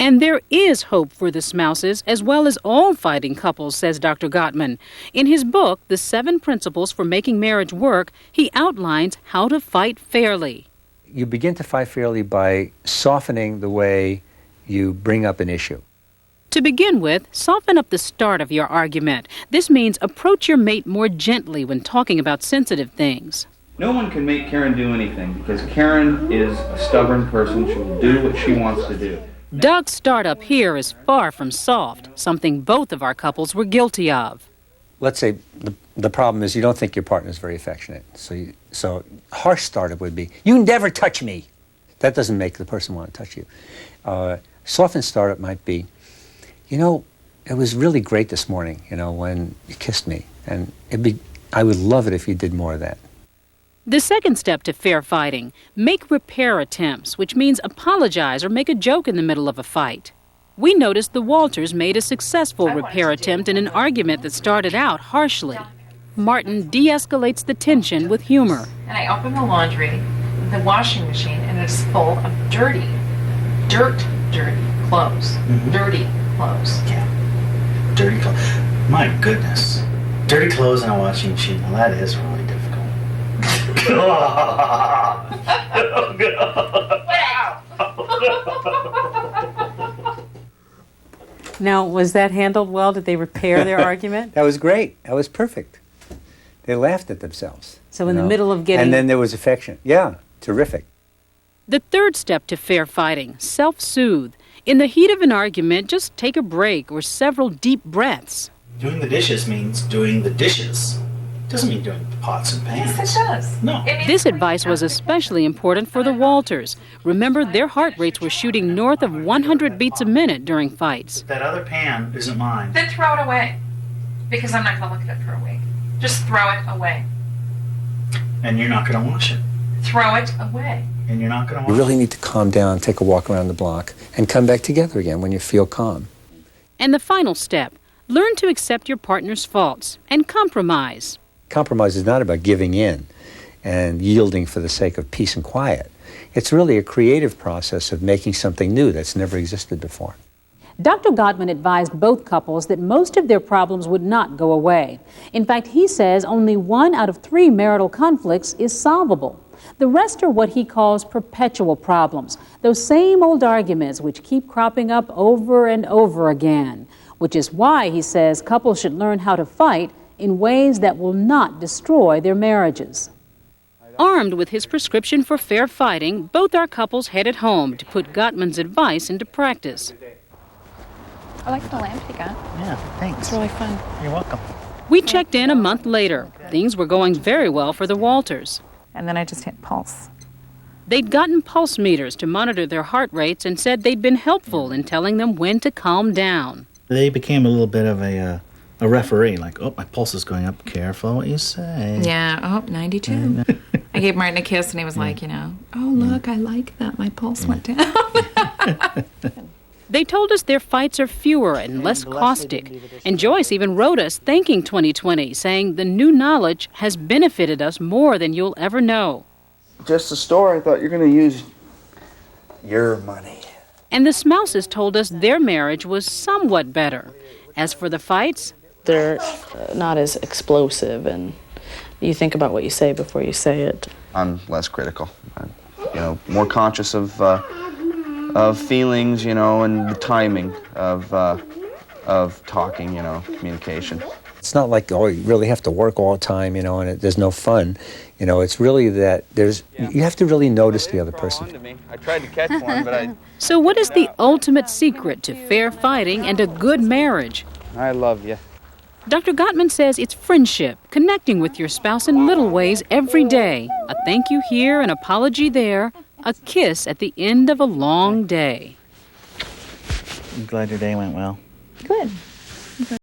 And there is hope for the Smouses as well as all fighting couples, says Dr. Gottman. In his book, The 7 Principles for Making Marriage Work, he outlines how to fight fairly. You begin to fight fairly by softening the way you bring up an issue. To begin with, soften up the start of your argument. This means approach your mate more gently when talking about sensitive things. No one can make Karen do anything because Karen is a stubborn person. She will do what she wants to do. Doug's startup here is far from soft, something both of our couples were guilty of. Let's say the problem is you don't think your partner is very affectionate. So harsh startup would be, you never touch me. That doesn't make the person want to touch you. Softened startup might be, you know, it was really great this morning, you know, when you kissed me. And I would love it if you did more of that. The second step to fair fighting, make repair attempts, which means apologize or make a joke in the middle of a fight. We noticed the Walters made a successful repair attempt in an argument that started out harshly. Martin de-escalates the tension with humor. And I open the laundry, the washing machine, and it's full of dirty clothes. Dirty clothes. Yeah. Dirty clothes. My goodness. Dirty clothes in a washing machine. Well, that is really difficult. Now, was that handled well? Did they repair their argument? That was great. That was perfect. They laughed at themselves. So in the middle of getting... And then there was affection. Yeah, terrific. The third step to fair fighting, self-soothe. In the heat of an argument, just take a break or several deep breaths. Doing the dishes means doing the dishes. Doesn't mean doing pots and pans. Yes, it does. No. This advice was especially important for the Walters. Remember, their heart rates were shooting north of 100 beats a minute during fights. That other pan isn't mine. Then throw it away, because I'm not going to look at it for a week. Just throw it away. And you're not going to wash it. Throw it away. And you're not going to wash You really it. need to calm down, take a walk around the block, and come back together again when you feel calm. And the final step, learn to accept your partner's faults and compromise. Compromise is not about giving in and yielding for the sake of peace and quiet. It's really a creative process of making something new that's never existed before. Dr. Gottman advised both couples that most of their problems would not go away. In fact, he says only 1 out of 3 marital conflicts is solvable. The rest are what he calls perpetual problems, those same old arguments which keep cropping up over and over again, which is why he says couples should learn how to fight in ways that will not destroy their marriages. Armed with his prescription for fair fighting, both our couples headed home to put Gottman's advice into practice. I like the lamp you got. Yeah, thanks. It's really fun. You're welcome. We checked in a month later. Things were going very well for the Walters. And then I just hit pulse. They'd gotten pulse meters to monitor their heart rates and said they'd been helpful in telling them when to calm down. They became a little bit of a referee, like, oh, my pulse is going up. Careful what you say. Yeah, oh, 92. I gave Martin a kiss and he was like, you know, oh, look, I like that. My pulse went down. They told us their fights are fewer and less caustic. And Joyce even wrote us thanking 2020, saying the new knowledge has benefited us more than you'll ever know. Just a store, I thought you're going to use your money. And the Smouses told us their marriage was somewhat better. As for the fights, they're not as explosive, and you think about what you say before you say it. I'm less critical. I'm, more conscious of feelings, and the timing of talking, communication. It's not like, oh, you really have to work all the time, and there's no fun. It's really that you have to really notice the other person. I tried to catch one, but So what is the ultimate secret to fair fighting and a good marriage? I love you. Dr. Gottman says it's friendship, connecting with your spouse in little ways every day. A thank you here, an apology there, a kiss at the end of a long day. I'm glad your day went well. Good.